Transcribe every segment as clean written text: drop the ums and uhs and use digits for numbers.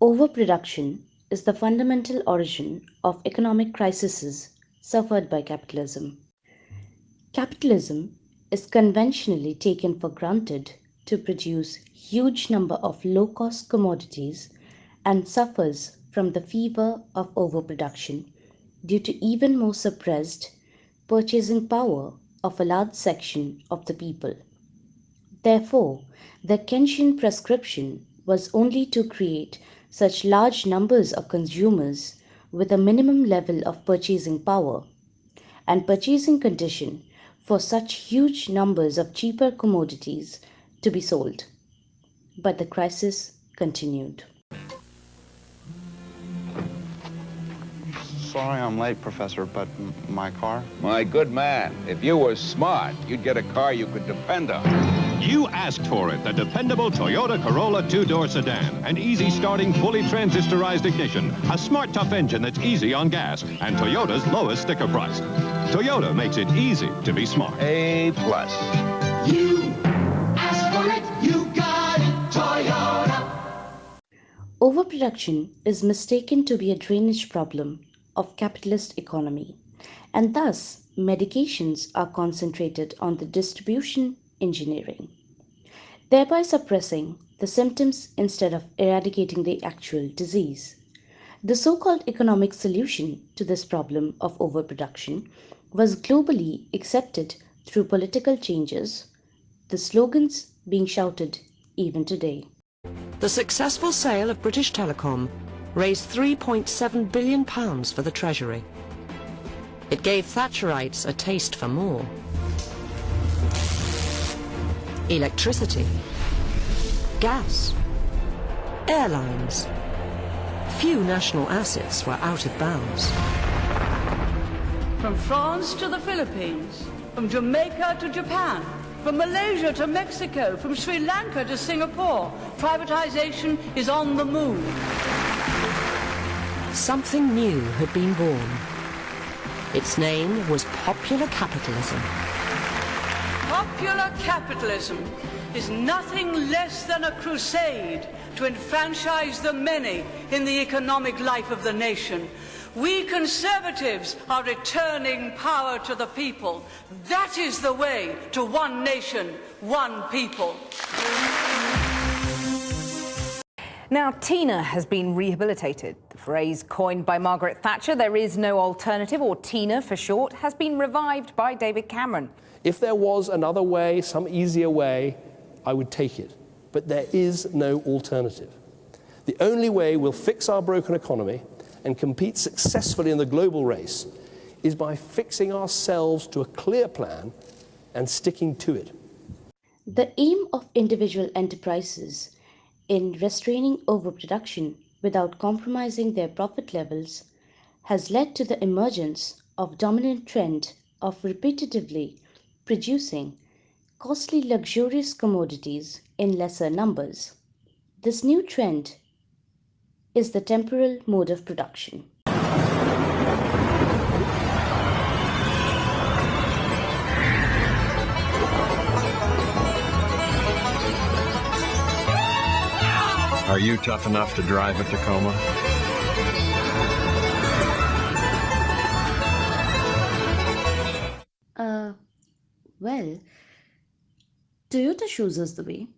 Overproduction is the fundamental origin of economic crises suffered by capitalism. Capitalism is conventionally taken for granted to produce huge number of low-cost commodities and suffers from the fever of overproduction due to even more suppressed purchasing power of a large section of the people. Therefore, the Keynesian prescription was only to create such large numbers of consumers with a minimum level of purchasing power and purchasing condition for such huge numbers of cheaper commodities to be sold. But the crisis continued. Sorry I'm late, Professor, but my car? My good man, if you were smart, you'd get a car you could depend on. You asked for it, the dependable Toyota Corolla two-door sedan. An easy-starting, fully transistorized ignition, a smart, tough engine that's easy on gas, and Toyota's lowest sticker price. Toyota makes it easy to be smart. A+. You asked for it, you got it, Toyota. Overproduction is mistaken to be a drainage problem of capitalist economy, and thus medications are concentrated on the distribution engineering, thereby suppressing the symptoms instead of eradicating the actual disease. The so-called economic solution to this problem of overproduction was globally accepted through political changes, the slogans being shouted even today. The successful sale of British Telecom raised £3.7 billion for the Treasury. It gave Thatcherites a taste for more. Electricity, gas, airlines. Few national assets were out of bounds. From France to the Philippines, from Jamaica to Japan, from Malaysia to Mexico, from Sri Lanka to Singapore, privatization is on the move. Something new had been born. Its name was popular capitalism. Popular capitalism is nothing less than a crusade to enfranchise the many in the economic life of the nation. We conservatives are returning power to the people. That is the way to one nation, one people. Now, Tina has been rehabilitated. The phrase coined by Margaret Thatcher, "there is no alternative," or Tina for short, has been revived by David Cameron. If there was another way, some easier way, I would take it. But there is no alternative. The only way we'll fix our broken economy and compete successfully in the global race is by fixing ourselves to a clear plan and sticking to it. The aim of individual enterprises in restraining overproduction without compromising their profit levels has led to the emergence of dominant trend of repetitively producing costly luxurious commodities in lesser numbers. This new trend is the temporal mode of production. Are you tough enough to drive a Tacoma? Well, Toyota shows us the way.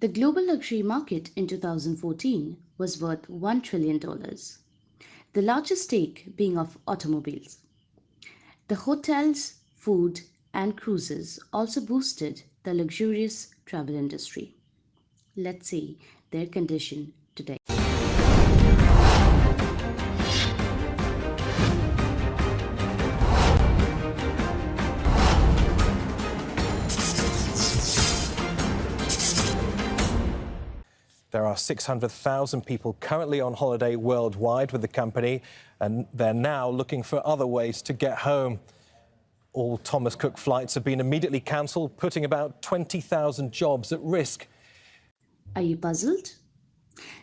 The global luxury market in 2014 was worth $1 trillion, the largest stake being of automobiles. The hotels, food, and cruises also boosted the luxurious travel industry. Let's see their condition today. There are 600,000 people currently on holiday worldwide with the company, and they're now looking for other ways to get home. All Thomas Cook flights have been immediately cancelled, putting about 20,000 jobs at risk. Are you puzzled?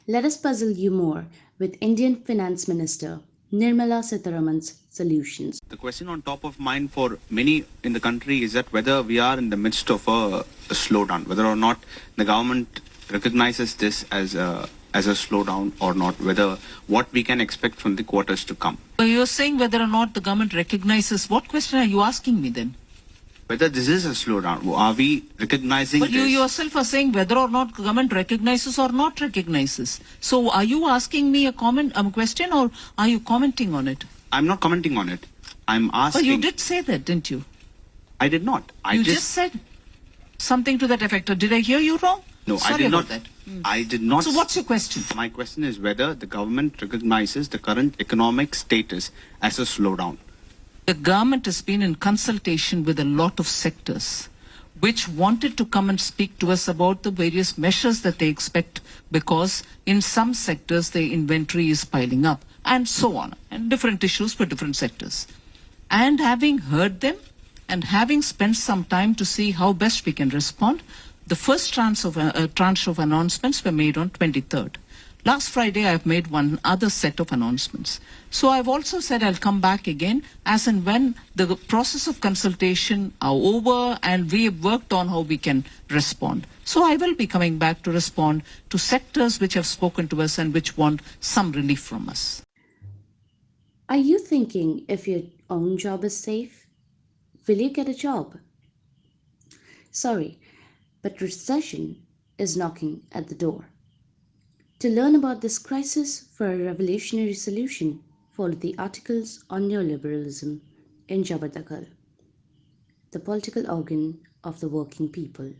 Let us puzzle you more with Indian Finance Minister Nirmala Sitharaman's solutions. The question on top of mind for many in the country is that whether we are in the midst of a slowdown, whether or not the government recognizes this as a as a slowdown or not, whether what we can expect from the quarters to come. You're saying whether or not the government recognizes. What question are you asking me then? Whether this is a slowdown, are we recognizing But you this? yourself are saying whether or not government recognizes or not recognizes. So are you asking me a question, or are you commenting on it? I'm not commenting on it. I'm asking. But you did say that, didn't you? I did not. You just said something to that effect. Or did I hear you wrong? No, Sorry I did about not. That. I did not. So what's your question? My question is whether the government recognizes the current economic status as a slowdown. The government has been in consultation with a lot of sectors which wanted to come and speak to us about the various measures that they expect, because in some sectors the inventory is piling up and so on, and different issues for different sectors. And having heard them and having spent some time to see how best we can respond, the first tranche of announcements were made on 23rd. Last Friday, I've made one other set of announcements. So I've also said I'll come back again as and when the process of consultation are over and we have worked on how we can respond. So I will be coming back to respond to sectors which have spoken to us and which want some relief from us. Are you thinking if your own job is safe, will you get a job? Sorry, but recession is knocking at the door. To learn about this crisis for a revolutionary solution, follow the articles on neoliberalism in Jabardakhal, the political organ of the working people.